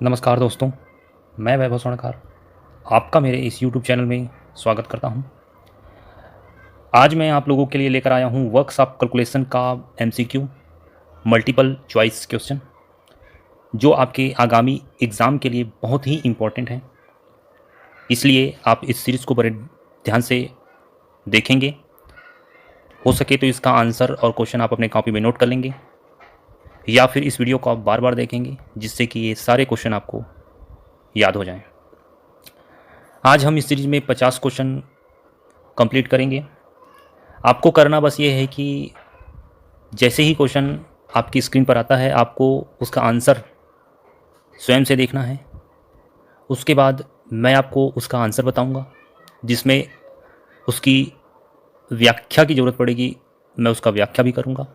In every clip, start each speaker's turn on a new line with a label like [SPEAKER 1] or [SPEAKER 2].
[SPEAKER 1] नमस्कार दोस्तों, मैं वैभव स्वर्णकार आपका मेरे इस यूट्यूब चैनल में स्वागत करता हूं। आज मैं आप लोगों के लिए लेकर आया हूं वर्कशॉप कैलकुलेशन का एमसीक्यू मल्टीपल चॉइस क्वेश्चन, जो आपके आगामी एग्ज़ाम के लिए बहुत ही इम्पोर्टेंट है। इसलिए आप इस सीरीज़ को बड़े ध्यान से देखेंगे। हो सके तो इसका आंसर और क्वेश्चन आप अपने कॉपी में नोट कर लेंगे, या फिर इस वीडियो को आप बार बार देखेंगे, जिससे कि ये सारे क्वेश्चन आपको याद हो जाएं। आज हम इस सीरीज़ में 50 क्वेश्चन कंप्लीट करेंगे। आपको करना बस ये है कि जैसे ही क्वेश्चन आपकी स्क्रीन पर आता है, आपको उसका आंसर स्वयं से देखना है। उसके बाद मैं आपको उसका आंसर बताऊंगा, जिसमें उसकी व्याख्या की ज़रूरत पड़ेगी, मैं उसका व्याख्या भी करूंगा।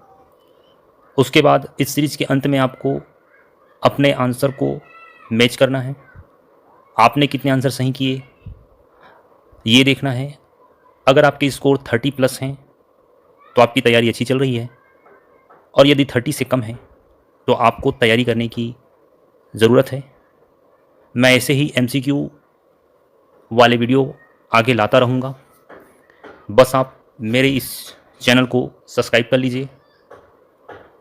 [SPEAKER 1] उसके बाद इस सीरीज़ के अंत में आपको अपने आंसर को मैच करना है। आपने कितने आंसर सही किए ये देखना है। अगर आपके स्कोर 30 प्लस हैं तो आपकी तैयारी अच्छी चल रही है, और यदि 30 से कम है तो आपको तैयारी करने की ज़रूरत है। मैं ऐसे ही एमसीक्यू वाले वीडियो आगे लाता रहूँगा। बस आप मेरे इस चैनल को सब्सक्राइब कर लीजिए,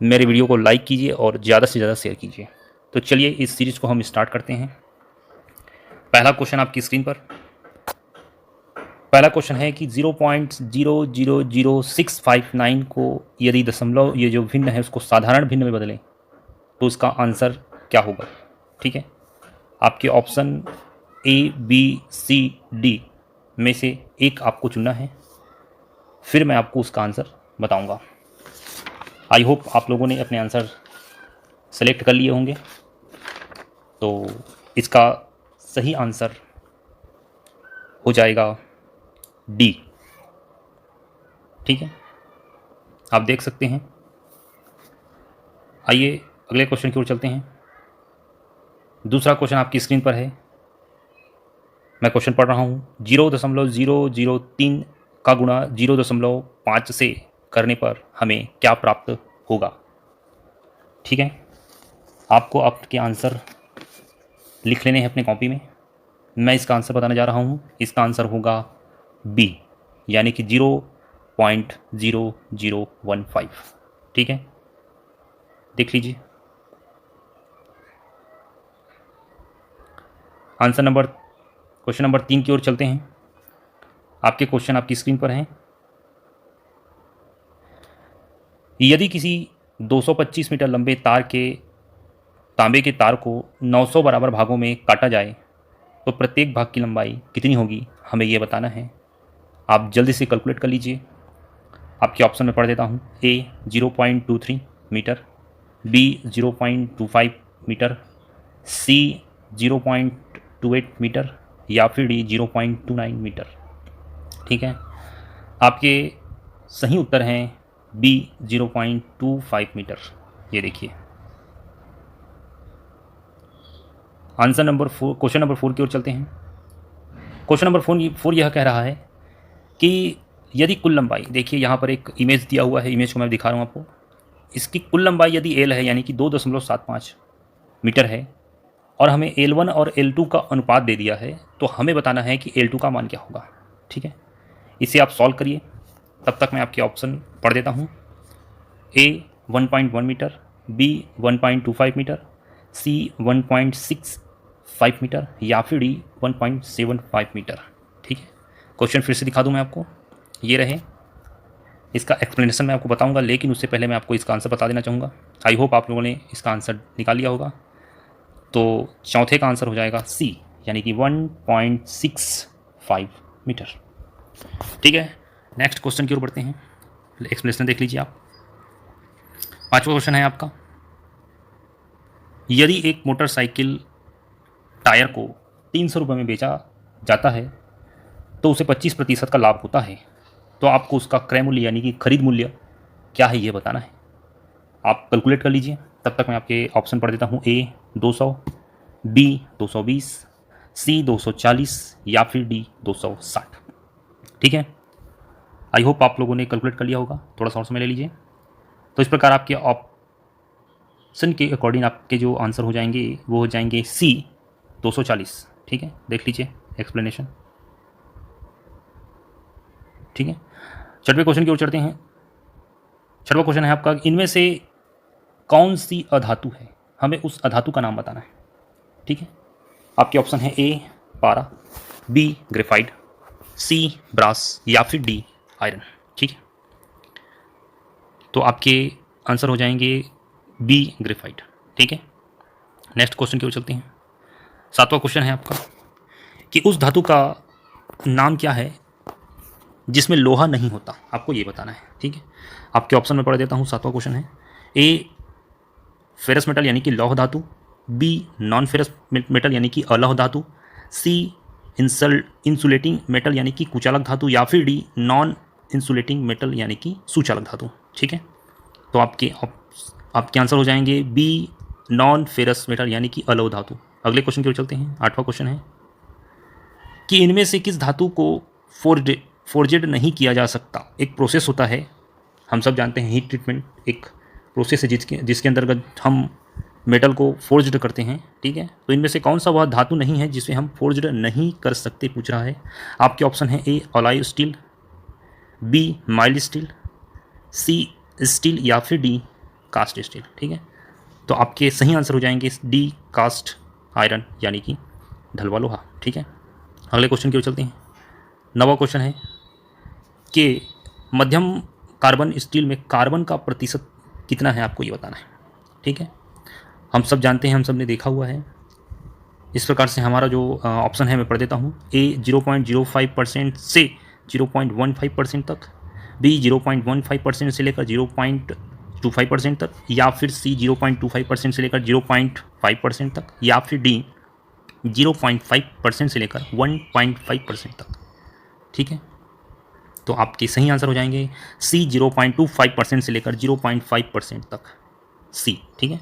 [SPEAKER 1] मेरे वीडियो को लाइक कीजिए और ज़्यादा से ज़्यादा शेयर कीजिए। तो चलिए इस सीरीज़ को हम स्टार्ट करते हैं। पहला क्वेश्चन आपकी स्क्रीन पर। पहला क्वेश्चन है कि 0.000659 को यदि दशमलव ये जो भिन्न है उसको साधारण भिन्न में बदलें तो उसका आंसर क्या होगा। ठीक है, आपके option A B C D में से एक आपको चुनना है, फिर मैं आपको उसका आंसर बताऊंगा। आई होप आप लोगों ने अपने आंसर सेलेक्ट कर लिए होंगे। तो इसका सही आंसर हो जाएगा डी। ठीक है, आप देख सकते हैं। आइए अगले क्वेश्चन की ओर चलते हैं। दूसरा क्वेश्चन आपकी स्क्रीन पर है, मैं क्वेश्चन पढ़ रहा हूँ। 0.003 का गुणा 0.5 से करने पर हमें क्या प्राप्त होगा। ठीक है, आपको आपके आंसर लिख लेने हैं अपने कॉपी में। मैं इसका आंसर बताने जा रहा हूँ। इसका आंसर होगा बी, यानी कि 0.0015। ठीक है, देख लीजिए आंसर नंबर। क्वेश्चन नंबर 3 की ओर चलते हैं। आपके क्वेश्चन आपकी स्क्रीन पर हैं। यदि किसी 225 मीटर लंबे तांबे के तार को 900 बराबर भागों में काटा जाए तो प्रत्येक भाग की लंबाई कितनी होगी, हमें यह बताना है। आप जल्दी से कैलकुलेट कर लीजिए। आपके ऑप्शन में पढ़ देता हूँ। ए 0.23 मीटर, बी 0.25 मीटर, सी 0.28 मीटर, या फिर डी 0.29 मीटर। ठीक है, आपके सही उत्तर हैं बी 0.25 मीटर। ये देखिए आंसर नंबर 4। क्वेश्चन नंबर 4 की ओर चलते हैं। क्वेश्चन नंबर 4 यह कह रहा है कि यदि कुल लंबाई, देखिए यहाँ पर एक इमेज दिया हुआ है, इमेज को मैं दिखा रहा हूँ आपको। इसकी कुल लंबाई यदि एल है, यानी कि 2.75 मीटर है, और हमें L1 और L2 का अनुपात दे दिया है, तो हमें बताना है कि L2 का मान क्या होगा। ठीक है, इसे आप सॉल्व करिए। तब तक मैं आपके ऑप्शन पढ़ देता हूँ। ए 1.1 मीटर, बी 1.25 मीटर, सी 1.65 मीटर, या फिर डी 1.75 मीटर। ठीक है, क्वेश्चन फिर से दिखा दूँ मैं आपको। ये रहे, इसका एक्सप्लेनेशन मैं आपको बताऊंगा, लेकिन उससे पहले मैं आपको इसका आंसर बता देना चाहूँगा। आई होप आप लोगों ने इसका आंसर निकाल लिया होगा। तो चौथे का आंसर हो जाएगा सी, यानी कि 1.65 मीटर। ठीक है, नेक्स्ट क्वेश्चन की ओर बढ़ते हैं। एक्सप्लेनेशन देख लीजिए आप। पांचवा क्वेश्चन है आपका। यदि एक मोटरसाइकिल टायर को 300 रुपये में बेचा जाता है तो उसे 25% का लाभ होता है, तो आपको उसका क्रय मूल्य यानी कि खरीद मूल्य क्या है ये बताना है। आप कैलकुलेट कर लीजिए। तब तक मैं आपके ऑप्शन पढ़ देता हूँ। ए 200, बी 220, सी 240, या फिर डी 260। ठीक है, आई होप आप लोगों ने कैलकुलेट कर लिया होगा। थोड़ा सा और समय ले लीजिए। तो इस प्रकार आपके ऑप्शन के अकॉर्डिंग आपके जो आंसर हो जाएंगे वो हो जाएंगे सी 240। ठीक है, देख लीजिए एक्सप्लेनेशन। ठीक है, छठवें क्वेश्चन की ओर चलते हैं। छठवां क्वेश्चन है आपका, इनमें से कौन सी अधातु है, हमें उस अधातु का नाम बताना है। ठीक है, आपके ऑप्शन है ए पारा, बी ग्रेफाइट, सी ब्रास या फिर डी आयरन। ठीक है, तो आपके आंसर हो जाएंगे बी ग्रेफाइट। ठीक है, नेक्स्ट क्वेश्चन की ओर चलते हैं। सातवां क्वेश्चन है आपका कि उस धातु का नाम क्या है जिसमें लोहा नहीं होता, आपको ये बताना है। ठीक है, आपके ऑप्शन में पढ़ देता हूँ। सातवां क्वेश्चन है ए फेरस मेटल यानी कि लौह धातु, बी नॉन फेरस मेटल यानी कि अलौह धातु, सी इंसुलेटिंग मेटल यानी कि कुचालक धातु, या फिर डी नॉन इंसुलेटिंग मेटल यानी कि सुचालक धातु। ठीक है, तो आपके आंसर हो जाएंगे बी नॉन फेरस मेटल यानी कि अलौह धातु। अगले क्वेश्चन की ओर चलते हैं। आठवां क्वेश्चन है कि इनमें से किस धातु को फोर्जेड नहीं किया जा सकता। एक प्रोसेस होता है, हम सब जानते हैं, हीट ट्रीटमेंट एक प्रोसेस है जिसके अंतर्गत हम मेटल को फोर्ज्ड करते हैं। ठीक है, तो इनमें से कौन सा वह धातु नहीं है जिसे हम फोर्ज्ड नहीं कर सकते, पूछ रहा है। आपके ऑप्शन है ए ऑलाइव स्टील, बी माइल्ड स्टील, सी स्टील या फिर डी कास्ट स्टील। ठीक है, तो आपके सही आंसर हो जाएंगे डी कास्ट आयरन यानी कि ढलवा लोहा। ठीक है, अगले क्वेश्चन की ओर चलते हैं। नवा क्वेश्चन है कि मध्यम कार्बन स्टील में कार्बन का प्रतिशत कितना है, आपको ये बताना है। ठीक है, हम सब जानते हैं, हम सब ने देखा हुआ है। इस प्रकार से हमारा जो ऑप्शन है मैं पढ़ देता हूँ। ए 0.05% से 0.15% तक, बी 0.15% से लेकर 0.25% तक, या फिर सी 0.25% से लेकर 0.5% तक, या फिर डी 0.5% से लेकर 1.5% तक। ठीक है, तो आपके सही आंसर हो जाएंगे सी 0.25% से लेकर 0.5% तक, सी। ठीक है,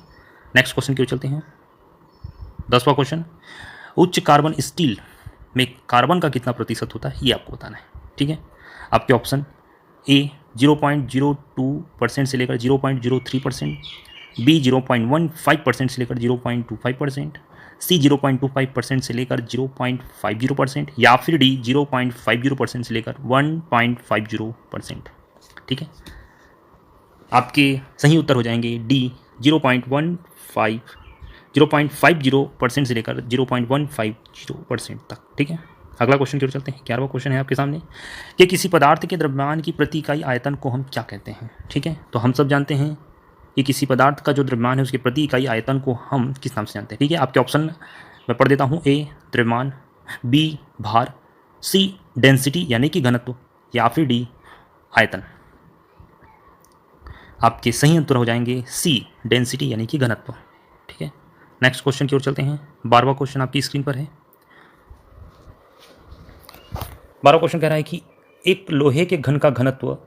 [SPEAKER 1] नेक्स्ट क्वेश्चन की ओर चलते हैं। 10वां क्वेश्चन, उच्च कार्बन स्टील में कार्बन का कितना प्रतिशत होता है, ये आपको बताना है। ठीक है, आपके ऑप्शन ए 0.02% से लेकर 0.03%, बी 0.15% से लेकर 0.25%, सी 0.25% से लेकर 0.50%, या फिर डी 0.50% से लेकर 1.50%। ठीक है, आपके सही उत्तर हो जाएंगे डी 0.50% से लेकर 0.150% तक। ठीक है, अगला क्वेश्चन की ओर चलते हैं। 11वां क्वेश्चन है आपके सामने कि किसी पदार्थ के द्रव्यमान की प्रति इकाई आयतन को हम क्या कहते हैं। ठीक है, तो हम सब जानते हैं कि किसी पदार्थ का जो द्रव्यमान है उसके प्रति इकाई आयतन को हम किस नाम से जानते हैं। ठीक है, आपके ऑप्शन मैं पढ़ देता हूँ। ए द्रव्यमान, बी भार, सी डेंसिटी यानी कि घनत्व, या फिर डी आयतन। आपके सही उत्तर हो जाएंगे सी डेंसिटी यानी कि घनत्व। ठीक है, नेक्स्ट क्वेश्चन की ओर चलते हैं। 12वां क्वेश्चन आपकी स्क्रीन पर है। 12वां क्वेश्चन कह रहा है कि एक लोहे के घन का घनत्व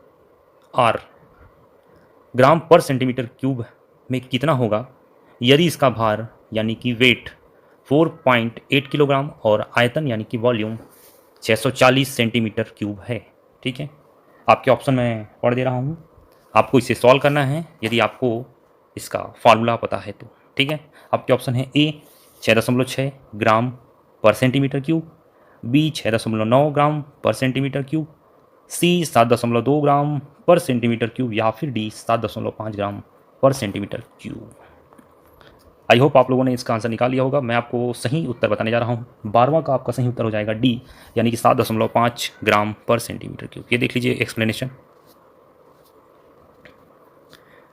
[SPEAKER 1] आर ग्राम पर सेंटीमीटर क्यूब में कितना होगा यदि इसका भार यानी कि वेट 4.8 किलोग्राम और आयतन यानी कि वॉल्यूम 640 सेंटीमीटर क्यूब है। ठीक है, आपके ऑप्शन मैं पढ़ दे रहा हूँ, आपको इसे सॉल्व करना है यदि आपको इसका फार्मूला पता है तो। ठीक है, आपके ऑप्शन है ए 6.6 ग्राम पर सेंटीमीटर क्यूब, बी 6.9 ग्राम पर सेंटीमीटर क्यूब, सी 7.2 ग्राम पर सेंटीमीटर क्यूब, या फिर डी 7.5 ग्राम पर सेंटीमीटर क्यूब। आई होप आप लोगों ने इसका आंसर निकाल लिया होगा। मैं आपको सही उत्तर बताने जा रहा हूँ। 12वां का आपका सही उत्तर हो जाएगा डी यानी कि 7.5 ग्राम पर सेंटीमीटर क्यूब। ये देख लीजिए एक्सप्लेनेशन।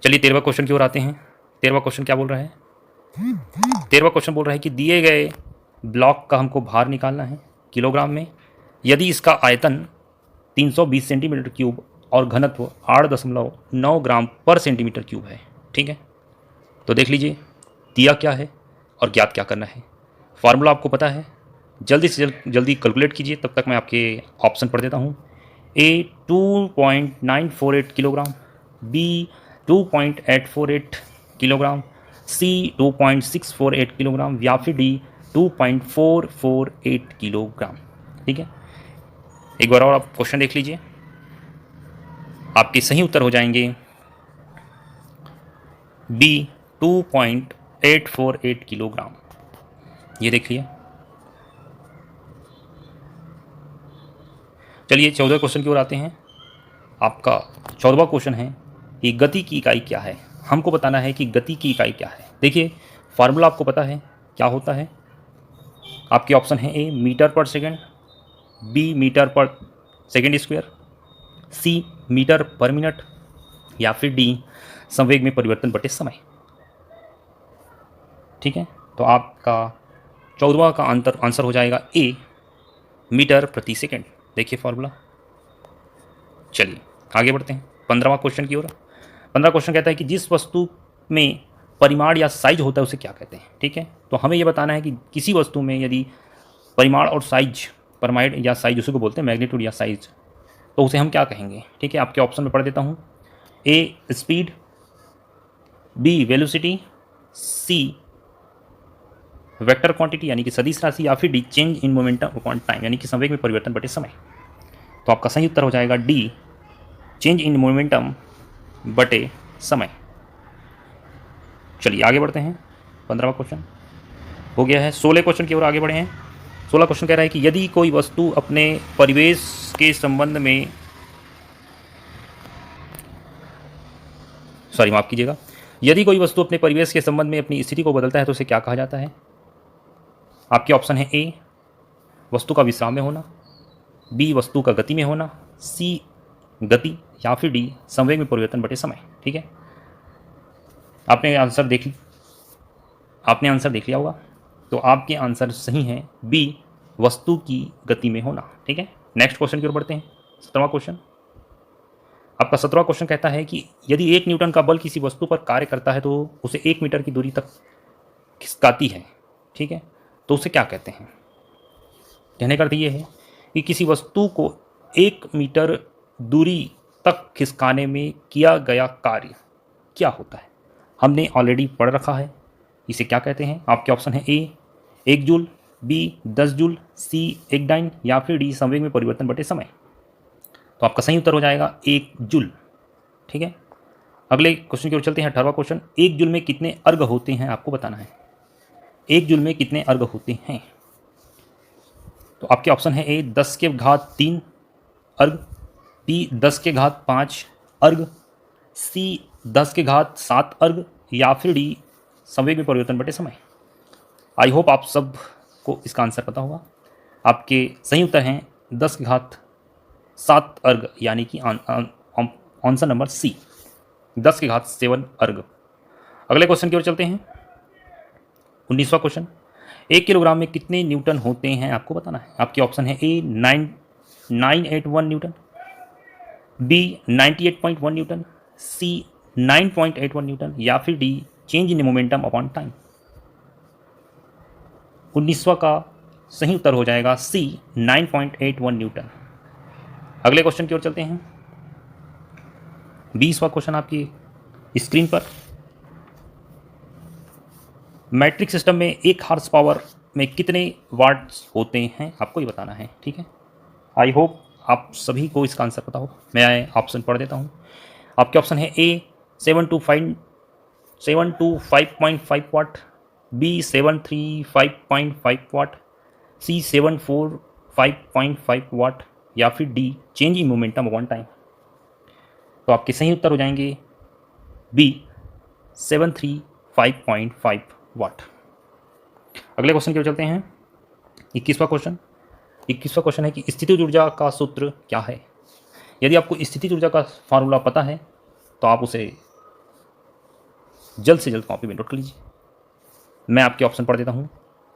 [SPEAKER 1] चलिए 13वां क्वेश्चन की ओर आते हैं। 13वां क्वेश्चन क्या बोल रहा है? 13वां क्वेश्चन बोल रहा है कि दिए गए ब्लॉक का हमको भार निकालना है किलोग्राम में यदि इसका आयतन 320 सेंटीमीटर क्यूब और घनत्व 8.9 ग्राम पर सेंटीमीटर क्यूब है। ठीक है, तो देख लीजिए दिया क्या है और ज्ञात क्या करना है। फार्मूला आपको पता है, जल्दी से जल्दी कैलकुलेट कीजिए। तब तक मैं आपके ऑप्शन पढ़ देता हूँ। ए 2.948 किलोग्राम, बी 2.848 किलोग्राम, सी 2.648 किलोग्राम, या फिर डी 2.448 किलोग्राम। ठीक है, एक बार और आप क्वेश्चन देख लीजिए। आपके सही उत्तर हो जाएंगे बी 2.848 किलोग्राम। ये देखिए। चलिए 14वें क्वेश्चन की ओर आते हैं। आपका 14वां क्वेश्चन है कि गति की इकाई क्या है। हमको बताना है कि गति की इकाई क्या है। देखिए फार्मूला आपको पता है क्या होता है। आपके ऑप्शन है ए मीटर पर सेकेंड, बी मीटर पर सेकेंड स्क्वायर, सी मीटर पर मिनट, या फिर डी संवेग में परिवर्तन बटे समय। ठीक है, तो आपका 14वां का आंसर हो जाएगा ए मीटर प्रति सेकेंड। देखिए फॉर्मूला। चलिए आगे बढ़ते हैं 15वां क्वेश्चन की ओर। 15वां क्वेश्चन कहता है कि जिस वस्तु में परिमाण या साइज होता है उसे क्या कहते हैं। ठीक है, तो हमें यह बताना है कि किसी वस्तु में यदि परिमाण और साइज, परमाइड या साइज उसी को बोलते हैं, मैग्नीट्यूड या साइज, तो उसे हम क्या कहेंगे। ठीक है, आपके ऑप्शन में पढ़ देता हूँ। A speed, B velocity, C vector quantity यानी कि सदिश राशि, या फिर D change in momentum upon time यानी कि संवेग में परिवर्तन बटे समय। तो आपका सही उत्तर हो जाएगा डी चेंज इन मोमेंटम बटे समय। चलिए आगे बढ़ते हैं। 15वां क्वेश्चन हो गया है। 16 क्वेश्चन की ओर आगे बढ़े हैं। 16 क्वेश्चन कह रहा है कि यदि कोई वस्तु अपने परिवेश के संबंध में, माफ कीजिएगा, यदि कोई वस्तु अपने परिवेश के संबंध में अपनी स्थिति को बदलता है तो उसे क्या कहा जाता है। आपके ऑप्शन है ए वस्तु का विश्राम में होना, बी वस्तु का गति में होना, सी गति, या फिर डी संवेग में परिवर्तन बटे समय। ठीक है, आपने आंसर देख लिया होगा। तो आपके आंसर सही है बी वस्तु की गति में होना। ठीक है, नेक्स्ट क्वेश्चन की ओर बढ़ते हैं। 17वां क्वेश्चन। आपका 17वां क्वेश्चन कहता है कि यदि 1 न्यूटन का बल किसी वस्तु पर कार्य करता है तो उसे 1 मीटर की दूरी तक खिसकाती है। ठीक है, तो उसे क्या कहते हैं। कहने का अर्थ ये है कि किसी वस्तु को 1 मीटर दूरी तक खिसकाने में किया गया कार्य क्या होता है। हमने ऑलरेडी पढ़ रखा है, इसे क्या कहते हैं। आपके ऑप्शन है ए 1 जूल, बी 10 जूल, सी 1 डाइन, या फिर डी संवेग में परिवर्तन बटे समय। तो आपका सही उत्तर हो जाएगा 1 जूल। ठीक है, अगले क्वेश्चन की ओर चलते हैं। 18वां क्वेश्चन। 1 जूल में कितने अर्घ होते हैं आपको बताना है। 1 जूल में कितने अर्घ होते हैं। तो आपके ऑप्शन है ए 10 के घात 3 अर्घ, बी 10 के घात 5 अर्घ, सी 10 के घात 7 अर्घ, या फिर डी संवेग में परिवर्तन बटे समय। आई होप आप सब को इसका आंसर पता होगा। आपके सही उत्तर हैं 10 के घात 7 अर्घ यानी कि आंसर नंबर सी 10 के घात 7 अर्घ। अगले क्वेश्चन की ओर चलते हैं। 19वां क्वेश्चन। 1 किलोग्राम में कितने न्यूटन होते हैं आपको बताना है। आपके ऑप्शन है A 981 newton, B 98.1 newton, C 9.81 newton, या फिर D change in momentum upon time. 19वां का सही उत्तर हो जाएगा सी 9.81 न्यूटन। अगले क्वेश्चन की ओर चलते हैं। 20वां क्वेश्चन आपकी स्क्रीन पर। मैट्रिक सिस्टम में 1 हॉर्स पावर में कितने वाट्स होते हैं आपको ये बताना है। ठीक है, आई होप आप सभी को इसका आंसर पता हो। मैं ऑप्शन पढ़ देता हूँ। आपके ऑप्शन है ए 725.5 वाट, बी 735.5 वाट, सी 745.5 वाट, या फिर D change in momentum upon time. तो आपके सही उत्तर हो जाएंगे बी 735.5 वाट। अगले क्वेश्चन की ओर चलते हैं। 21वां क्वेश्चन। 21वां क्वेश्चन है कि स्थितिज ऊर्जा का सूत्र क्या है। यदि आपको स्थितिज ऊर्जा का फार्मूला पता है तो आप उसे जल्द से जल्द कॉपी में नोट कर लीजिए। मैं आपके ऑप्शन पढ़ देता हूँ।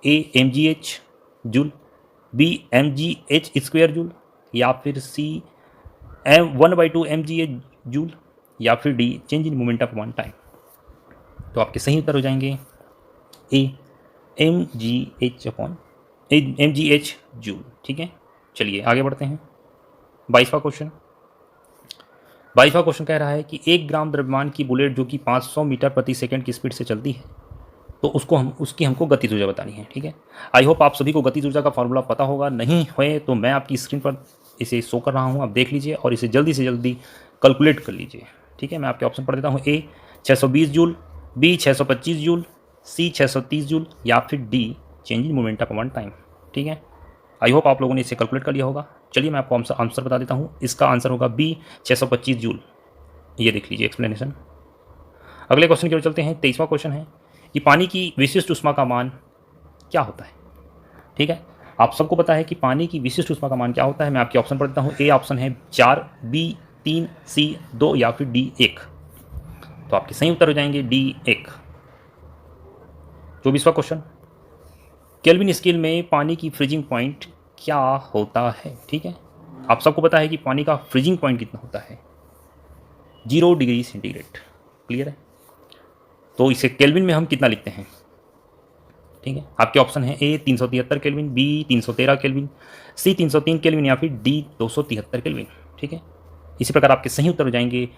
[SPEAKER 1] A mgh joule, B mgh square joule, या फिर सी 1/2 mgh जूल, या फिर D change in momentum upon time. तो आपके सही उत्तर हो जाएंगे ए mgh जूल। ठीक है, चलिए आगे बढ़ते हैं। 22वां क्वेश्चन। 22वां क्वेश्चन कह रहा है कि 1 ग्राम द्रव्यमान की बुलेट जो कि 500 मीटर प्रति सेकंड की स्पीड से चलती है तो उसकी हमको गतिज ऊर्जा बतानी है। ठीक है, आई होप आप सभी को गतिज ऊर्जा का फार्मूला पता होगा। नहीं है तो मैं आपकी स्क्रीन पर इसे शो कर रहा हूँ, आप देख लीजिए और इसे जल्दी से जल्दी कैलकुलेट कर लीजिए। ठीक है, मैं आपके ऑप्शन पढ़ देता हूँ। ए 620 जूल, बी 625 जूल, सी 630 जूल या फिर D change in momentum of one time. ठीक है, आई होप आप लोगों ने इसे कैलकुलेट कर लिया होगा। चलिए मैं आपको आंसर बता देता हूँ। इसका आंसर होगा बी 625 जूल। ये देख लीजिए एक्सप्लेनेशन। अगले क्वेश्चन की ओर चलते हैं। 23वां क्वेश्चन है कि पानी की विशिष्ट ऊष्मा का मान क्या होता है। ठीक है, आप सबको पता है कि पानी की विशिष्ट ऊष्मा का मान क्या होता है। मैं आपके ऑप्शन पढ़ देता हूँ। ए ऑप्शन है 4, बी 3, सी 2 या फिर डी 1। तो आपके सही उत्तर हो जाएंगे डी 1। 24वां क्वेश्चन, केल्विन स्केल में पानी की फ्रीजिंग पॉइंट क्या होता है। ठीक है, आप सबको पता है कि पानी का फ्रीजिंग पॉइंट कितना होता है, 0 डिग्री सेंटीग्रेड। क्लियर है, तो इसे केल्विन में हम कितना लिखते हैं। ठीक है, आपके ऑप्शन है ए 373 केल्विन, बी 313 केल्विन, सी 303 केल्विन या फिर डी 273 केल्विन। ठीक है, इसी प्रकार आपके सही उत्तर हो जाएंगे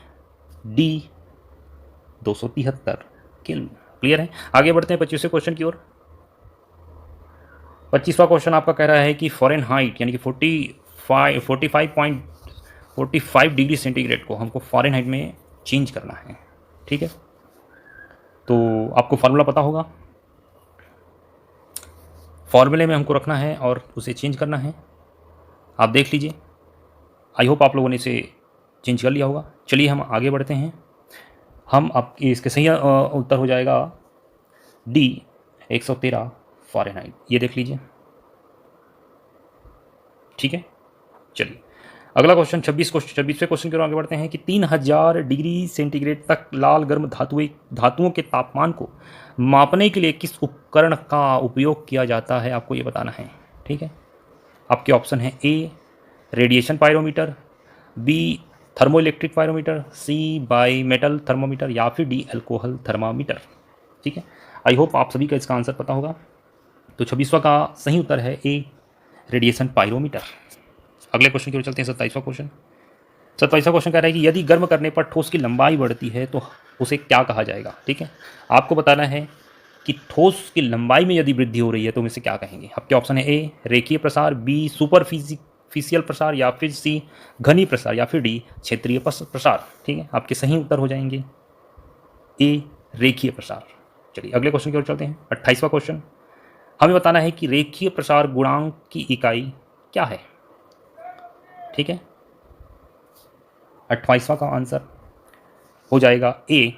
[SPEAKER 1] डी 273 केल्विन। क्लियर है, आगे बढ़ते हैं 25वें क्वेश्चन की ओर। 25वां क्वेश्चन आपका कह रहा है कि फ़ारेनहाइट यानी कि 45 डिग्री सेंटीग्रेड को हमको फ़ारेनहाइट में चेंज करना है। ठीक है, तो आपको फार्मूला पता होगा, फॉर्मूले में हमको रखना है और उसे चेंज करना है। आप देख लीजिए, आई होप आप लोगों ने इसे चेंज कर लिया होगा। चलिए हम आगे बढ़ते हैं। हम आपकी इसके सही उत्तर हो जाएगा डी 113 फ़ारेनहाइट। ये देख लीजिए। ठीक है, चलिए अगला क्वेश्चन 26वें क्वेश्चन की ओर आगे बढ़ते हैं कि 3000 डिग्री सेंटीग्रेड तक लाल गर्म धातुओं के तापमान को मापने के लिए किस उपकरण का उपयोग किया जाता है, आपको ये बताना है। ठीक है, आपके ऑप्शन है A radiation pyrometer, B thermoelectric pyrometer, C bi metal thermometer या फिर डी अल्कोहल थर्मामीटर। ठीक है, आई होप आप सभी का इसका आंसर पता होगा। तो 26वां का सही उत्तर है ए रेडिएशन पायरोमीटर। अगले क्वेश्चन की ओर चलते हैं। 27वां क्वेश्चन कह रहा है कि यदि गर्म करने पर ठोस की लंबाई बढ़ती है तो उसे क्या कहा जाएगा। ठीक है, आपको बताना है कि ठोस की लंबाई में यदि वृद्धि हो रही है तो हम इसे क्या कहेंगे। आपके ऑप्शन है ए रेखीय प्रसार, बी सुपरफिशियल प्रसार या फिर सी घनी प्रसार या फिर डी क्षेत्रीय प्रसार। ठीक है, आपके सही उत्तर हो जाएंगे ए रेखीय प्रसार। चलिए अगले क्वेश्चन की ओर चलते हैं। 28वां क्वेश्चन, हमें बताना है कि रेखीय प्रसार गुणांक की इकाई क्या है। ठीक है, 28वां का आंसर हो जाएगा ए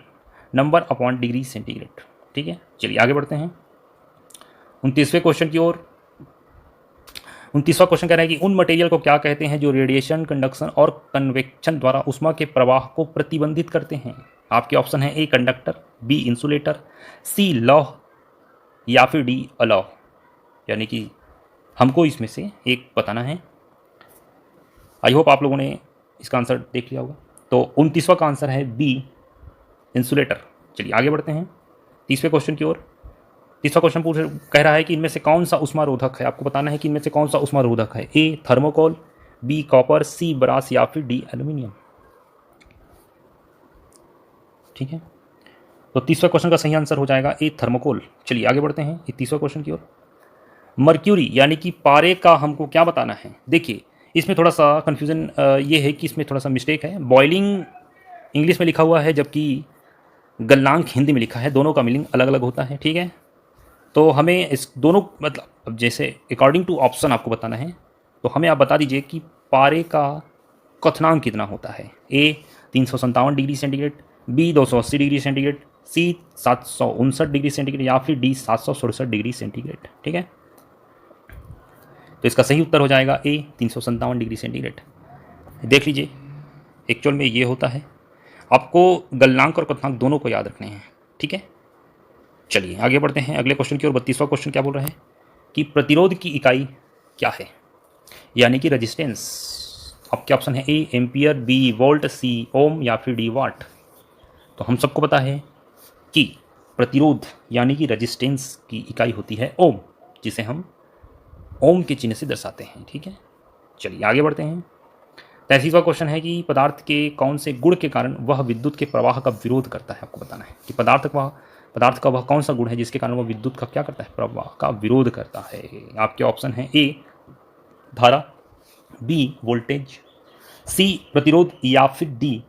[SPEAKER 1] नंबर अपॉन डिग्री सेंटीग्रेड। ठीक है, चलिए आगे बढ़ते हैं 29वें क्वेश्चन की ओर। 29वां क्वेश्चन कह रहा है कि उन मटेरियल को क्या कहते हैं जो रेडिएशन, कंडक्शन और कन्वेक्शन द्वारा ऊष्मा के प्रवाह को प्रतिबंधित करते हैं। आपके ऑप्शन है ए कंडक्टर, बी इंसुलेटर, सी लौह या फिर डी अलौह। यानी कि हमको इसमें से एक बताना है। आई होप आप लोगों ने इसका आंसर देख लिया होगा। तो 29वां का आंसर है बी इंसुलेटर। चलिए आगे बढ़ते हैं 30वें क्वेश्चन की ओर। 30वां क्वेश्चन कह रहा है कि इनमें से कौन सा ऊष्मा रोधक है। आपको बताना है कि इनमें से कौन सा ऊष्मा रोधक है। ए थर्मोकोल, बी कॉपर, सी ब्रास या फिर डी एल्यूमिनियम। ठीक है, तो 30वें क्वेश्चन का सही आंसर हो जाएगा ए थर्मोकोल। चलिए आगे बढ़ते हैं 31वें क्वेश्चन की ओर। मर्क्यूरी यानी कि पारे का हमको क्या बताना है। देखिए इसमें थोड़ा सा कन्फ्यूज़न ये है कि इसमें थोड़ा सा मिस्टेक है। बॉइलिंग इंग्लिश में लिखा हुआ है जबकि गलनांक हिंदी में लिखा है, दोनों का मीनिंग अलग अलग होता है। ठीक है, तो हमें इस दोनों मतलब अब जैसे अकॉर्डिंग टू ऑप्शन आपको बताना है, तो हमें आप बता दीजिए कि पारे का क्वथनांक कितना होता है। A 357 degree centigrade, B 280 degree centigrade, C 759 degree centigrade या फिर डी 767 डिग्री सेंटीग्रेड। ठीक है, तो इसका सही उत्तर हो जाएगा ए 357 डिग्री सेंटीग्रेड। देख लीजिए एक्चुअल में ये होता है। आपको गलनांक और क्वथनांक दोनों को याद रखने हैं। ठीक है, चलिए आगे बढ़ते हैं अगले क्वेश्चन की ओर। 32वां क्वेश्चन क्या बोल रहा है कि प्रतिरोध की इकाई क्या है, यानी कि रेजिस्टेंस। आपके ऑप्शन है ए एम्पियर, बी वोल्ट, सी ओम या फिर डी वाट। तो हम सबको पता है कि प्रतिरोध यानी कि रेजिस्टेंस की इकाई होती है ओम, जिसे हम ओम के चिन्ह से दर्शाते हैं। ठीक है, चलिए आगे बढ़ते हैं। 33वां क्वेश्चन है कि पदार्थ के कौन से गुण के कारण वह विद्युत के प्रवाह का विरोध करता है। आपको बताना है कि पदार्थ का वह कौन सा गुण है जिसके कारण वह विद्युत का क्या करता है, प्रवाह का विरोध करता है। आपके ऑप्शन है ए धारा, बी वोल्टेज, सी प्रतिरोध या फिर डी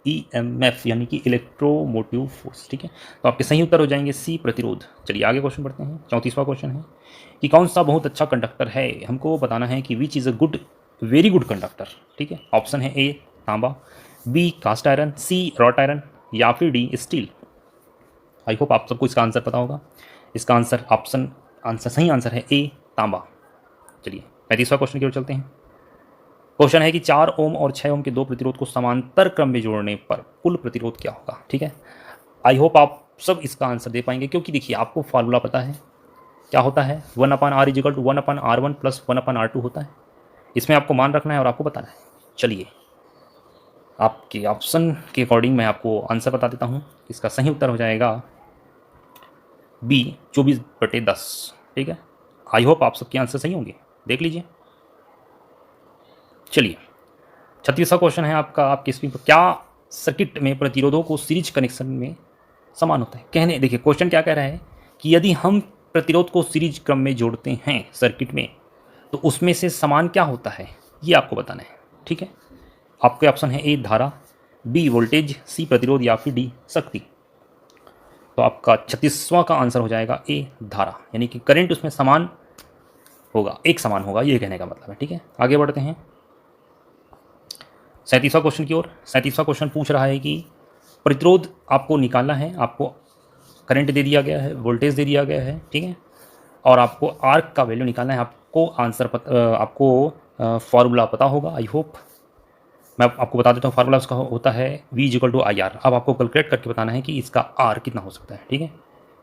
[SPEAKER 1] EMF यानी कि इलेक्ट्रोमोटिव फोर्स। ठीक है, तो आपके सही उत्तर हो जाएंगे सी, प्रतिरोध। चलिए आगे क्वेश्चन बढ़ते हैं। 34वां क्वेश्चन है कि कौन सा बहुत अच्छा कंडक्टर है। हमको बताना है कि which is a good, very good conductor. ठीक है, ऑप्शन है ए तांबा, बी कास्ट आयरन, सी रॉट आयरन या फिर डी स्टील। आई होप आप सबको इसका आंसर पता होगा। इसका आंसर सही आंसर है ए तांबा। चलिए 35वां क्वेश्चन की ओर चलते हैं। क्वेश्चन है कि 4 ओम और 6 ओम के दो प्रतिरोध को समांतर क्रम में जोड़ने पर कुल प्रतिरोध क्या होगा। ठीक है, आई होप आप सब इसका आंसर दे पाएंगे, क्योंकि देखिए आपको फार्मूला पता है क्या होता है, 1/r is equal to 1/r1 plus 1/r2 होता है। इसमें आपको मान रखना है और आपको बताना है। चलिए आपके ऑप्शन के अकॉर्डिंग मैं आपको आंसर बता देता हूँ। इसका सही उत्तर हो जाएगा बी, 24/10। ठीक है, आई होप आप सबके आंसर सही होंगे, देख लीजिए। चलिए 36वां क्वेश्चन है आपका, आपकी स्क्रीन पर, क्या सर्किट में प्रतिरोधों को सीरीज कनेक्शन में समान होता है। कहने देखिए क्वेश्चन क्या कह रहा है कि यदि हम प्रतिरोध को सीरीज क्रम में जोड़ते हैं सर्किट में, तो उसमें से समान क्या होता है, ये आपको बताना है। ठीक है, आपके ऑप्शन है ए धारा, बी वोल्टेज, सी प्रतिरोध या फिर डी शक्ति। तो आपका 36वां का आंसर हो जाएगा ए धारा, यानी कि करंट उसमें समान होगा, एक समान होगा, ये कहने का मतलब है। ठीक है, आगे बढ़ते हैं 37वां क्वेश्चन की ओर। 37वां क्वेश्चन पूछ रहा है कि प्रतिरोध आपको निकालना है, आपको करंट दे दिया गया है, वोल्टेज दे दिया गया है। ठीक है, और आपको आर्क का वैल्यू निकालना है। आपको आपको फार्मूला पता होगा, आई होप। मैं आपको बता देता हूँ, फार्मूला उसका होता है V/IR। अब आपको कैलकुलेट करके बताना है कि इसका आर कितना हो सकता है। ठीक है,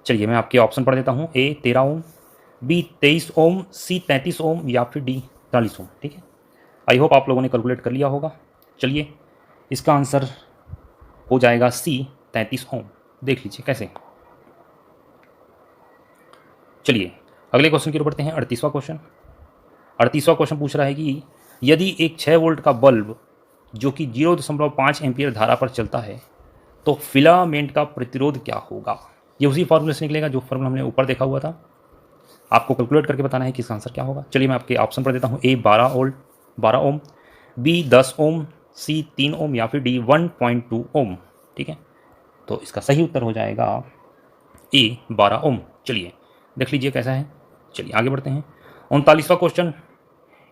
[SPEAKER 1] चलिए मैं आपके ऑप्शन पढ़ देता हूँ। ए 13 ओम, बी 23 ओम, सी 33 ओम या फिर डी 40 ओम। ठीक है, आई होप आप लोगों ने कैलकुलेट कर लिया होगा। चलिए इसका आंसर हो जाएगा सी 33 ओम। देख लीजिए कैसे। चलिए अगले क्वेश्चन की ओर बढ़ते हैं। 38वां क्वेश्चन। 38वां क्वेश्चन पूछ रहा है कि यदि एक 6 वोल्ट का बल्ब जो कि 0.5 एम्पियर धारा पर चलता है, तो फिलामेंट का प्रतिरोध क्या होगा। ये उसी फार्मूले से निकलेगा जो फार्मूला हमने ऊपर देखा हुआ था। आपको कैलकुलेट करके बताना है कि इसका आंसर क्या होगा। चलिए मैं आपके ऑप्शन पर देता हूँ। ए 12 ओम, बी 10 ओम, सी 3 ओम या फिर डी 1.2 ओम। ठीक है, तो इसका सही उत्तर हो जाएगा ए 12 ओम। चलिए देख लीजिए कैसा है। चलिए आगे बढ़ते हैं। 39वां क्वेश्चन,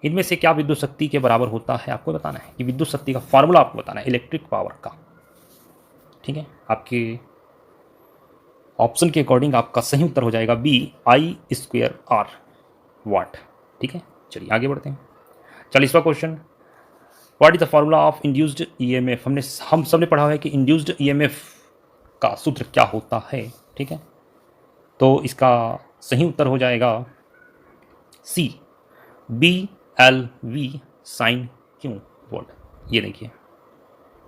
[SPEAKER 1] इनमें से क्या विद्युत शक्ति के बराबर होता है, आपको बताना है कि विद्युत शक्ति का फार्मूला आपको बताना है, इलेक्ट्रिक पावर का। ठीक है, आपके ऑप्शन के अकॉर्डिंग आपका सही उत्तर हो जाएगा बी, I² वाट। ठीक है, चलिए आगे बढ़ते हैं। 40वां question, what is the formula of induced EMF। हम सब ने पढ़ा है कि इंड्यूस्ड EMF का सूत्र क्या होता है। ठीक है, तो इसका सही उत्तर हो जाएगा सी, BLV साइन क्यू वोल्ट। ये देखिए,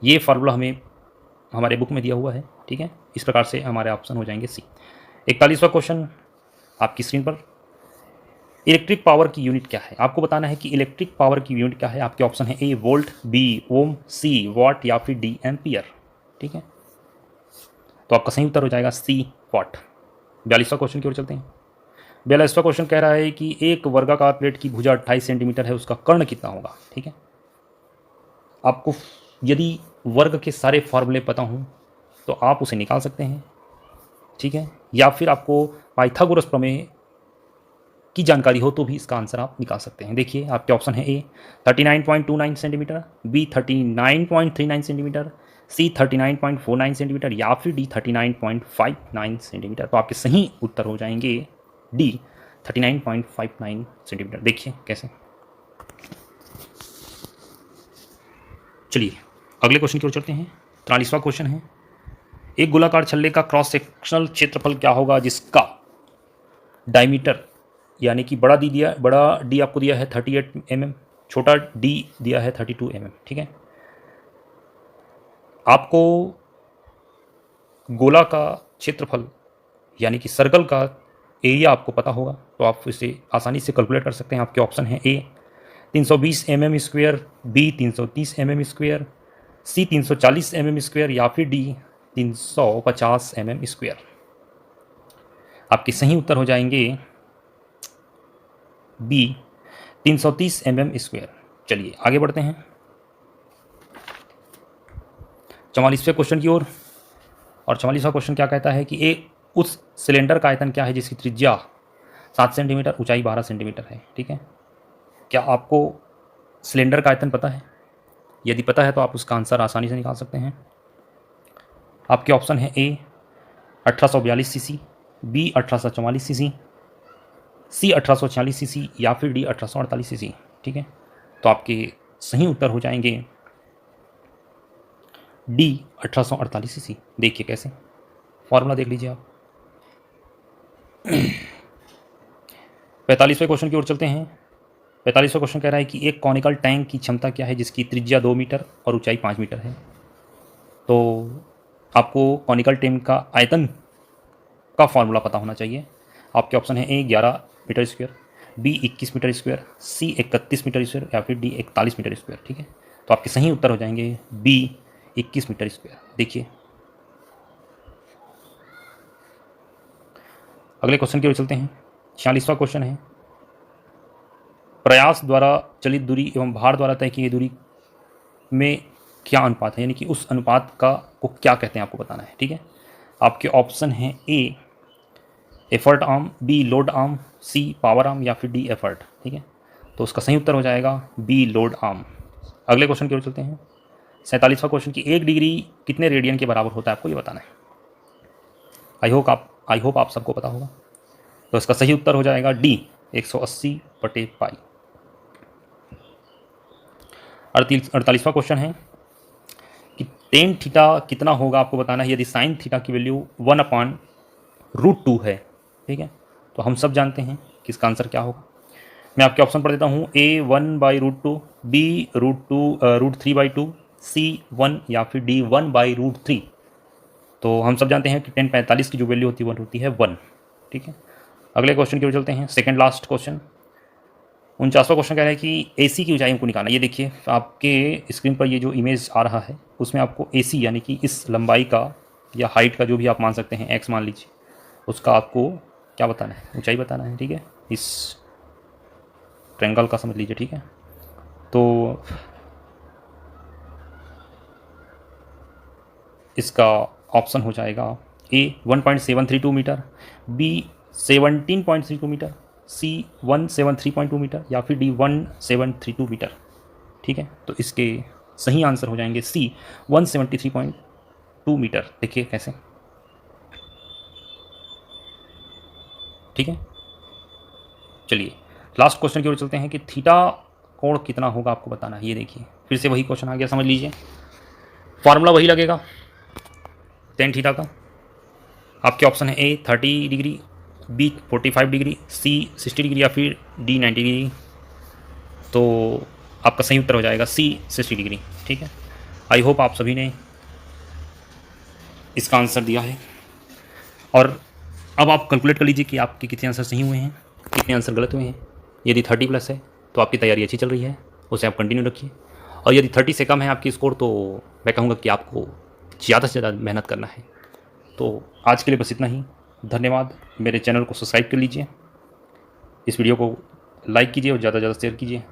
[SPEAKER 1] ये फार्मूला हमें हमारे बुक में दिया हुआ है। ठीक है, इस प्रकार से हमारे ऑप्शन हो जाएंगे सी। 41वां क्वेश्चन आपकी स्क्रीन पर, इलेक्ट्रिक पावर की यूनिट क्या है। आपको बताना है कि इलेक्ट्रिक पावर की यूनिट क्या है। आपके ऑप्शन है ए वोल्ट, बी ओम, सी वाट या फिर डी एम्पियर। ठीक है, तो आपका सही उत्तर हो जाएगा सी वाट। 42वां क्वेश्चन की ओर चलते हैं। 42वां क्वेश्चन कह रहा है कि एक वर्गाकार प्लेट की भुजा 28 सेंटीमीटर है, उसका कर्ण कितना होगा। ठीक है, आपको यदि वर्ग के सारे फॉर्मूले पता हों तो आप उसे निकाल सकते हैं। ठीक है, या फिर आपको पाइथागोरस प्रमेय की जानकारी हो तो भी इसका आंसर आप निकाल सकते हैं। देखिए आपके ऑप्शन है ए 39.29 सेंटीमीटर, बी 39.39 सेंटीमीटर, सी 39.49 सेंटीमीटर या फिर डी 39.59 सेंटीमीटर। तो आपके सही उत्तर हो जाएंगे डी 39.59 सेंटीमीटर। देखिए कैसे। चलिए अगले क्वेश्चन की ओर चलते हैं। 43वां क्वेश्चन है, एक गोलाकार छल्ले का क्रॉस सेक्शनल क्षेत्रफल क्या होगा जिसका डायमीटर यानी कि बड़ा डी आपको दिया है 38 mm, छोटा डी दिया है 32 mm। ठीक है, आपको गोला का क्षेत्रफल यानी कि सर्कल का एरिया आपको पता होगा, तो आप इसे आसानी से कैलकुलेट कर सकते हैं। आपके ऑप्शन है A 320 mm square, B 330 mm square, C 340 mm square या फिर डी 350 mm स्क्वायर। आपके सही उत्तर हो जाएंगे बी 330 mm स्क्वायर। चलिए आगे बढ़ते हैं। 44वें क्वेश्चन की ओर। और 44वां क्वेश्चन क्या कहता है कि उस सिलेंडर का आयतन क्या है जिसकी त्रिज्या 7 सेंटीमीटर, ऊंचाई 12 सेंटीमीटर है। ठीक है, क्या आपको सिलेंडर का आयतन पता है? यदि पता है तो आप उसका आंसर आसानी से निकाल सकते हैं। आपके ऑप्शन है ए 1842 सीसी, बी 1844 सीसी, सी 1846 सीसी या फिर डी 1848 सीसी। ठीक है, तो आपके सही उत्तर हो जाएंगे डी 1848 सीसी। देखिए कैसे, फॉर्मूला देख लीजिए आप। 45वें क्वेश्चन की ओर चलते हैं। 45वां क्वेश्चन कह रहा है कि एक कॉनिकल टैंक की क्षमता क्या है जिसकी त्रिज्या 2 मीटर और ऊंचाई 5 मीटर है। तो आपको कॉनिकल टैंक का आयतन का फॉर्मूला पता होना चाहिए। आपके ऑप्शन है A 11 metre square, B 21 metre square, C 31 metre square या फिर डी 41 मीटर स्क्वायर। ठीक है, तो आपके सही उत्तर हो जाएंगे बी 21 मीटर स्क्वायर। देखिए अगले क्वेश्चन की ओर चलते हैं। 46वां क्वेश्चन है, प्रयास द्वारा चलित दूरी एवं भार द्वारा तय की गई दूरी में क्या अनुपात है, यानी कि उस अनुपात का को क्या कहते हैं आपको बताना है। ठीक है, आपके ऑप्शन हैं A effort arm, B load arm, C power arm या फिर डी एफर्ट। ठीक है, तो उसका सही उत्तर हो जाएगा बी लोड आर्म। अगले क्वेश्चन की ओर चलते हैं। 47वां क्वेश्चन की 1 डिग्री कितने रेडियन के बराबर होता है, आपको ये बताना है। आई होप आप सबको पता होगा। तो इसका सही उत्तर हो जाएगा डी 180/पाई। 48वां क्वेश्चन है कि टेन थीटा कितना होगा, आपको बताना है यदि साइन थीटा की वैल्यू 1/√2 है। ठीक है, तो हम सब जानते हैं कि इसका आंसर क्या होगा। मैं आपके ऑप्शन पढ़ देता हूँ, ए 1/√2, बी √3/2, सी 1 या फिर डी 1/√3। तो हम सब जानते हैं कि 1045 की जो वैल्यू होती है वो होती है 1। ठीक है, अगले क्वेश्चन की ओर चलते हैं। सेकंड लास्ट क्वेश्चन 49वां क्वेश्चन कह रहा है कि एसी की ऊंचाई को निकालना। ये देखिए आपके स्क्रीन पर ये जो इमेज आ रहा है उसमें आपको एसी यानी कि इस लंबाई का या हाइट का जो भी आप मान सकते हैं, एक्स मान लीजिए, उसका आपको क्या बताना है, ऊंचाई बताना है। ठीक है, इस ट्रायंगल का समझ लीजिए। ठीक है, तो इसका ऑप्शन हो जाएगा ए 1.732 मीटर, बी 17.32 मीटर, सी 173.2 मीटर या फिर डी 1732 मीटर। ठीक है, तो इसके सही आंसर हो जाएंगे सी 173.2 मीटर। देखिए कैसे। ठीक है, चलिए लास्ट क्वेश्चन की ओर चलते हैं कि थीटा कोण कितना होगा, आपको बताना है। ये देखिए फिर से वही क्वेश्चन आ गया, समझ लीजिए। फॉर्मूला वही लगेगा टेन थीटा का। आपके ऑप्शन है ए 30 डिग्री, बी 45 डिग्री, सी 60 डिग्री या फिर डी 90 डिग्री। तो आपका सही उत्तर हो जाएगा सी 60 डिग्री। ठीक है, आई होप आप सभी ने इसका आंसर दिया है। और अब आप कैलकुलेट कर लीजिए कि आपके कितने आंसर सही हुए हैं, कितने आंसर गलत हुए हैं। यदि 30+ है तो आपकी तैयारी अच्छी चल रही है, उसे आप कंटिन्यू रखिए। और यदि 30 से कम है आपकी स्कोर तो मैं कहूँगा कि आपको ज़्यादा से ज़्यादा मेहनत करना है। तो आज के लिए बस इतना ही। धन्यवाद। मेरे चैनल को सब्सक्राइब कर लीजिए, इस वीडियो को लाइक कीजिए और ज़्यादा से ज़्यादा शेयर कीजिए।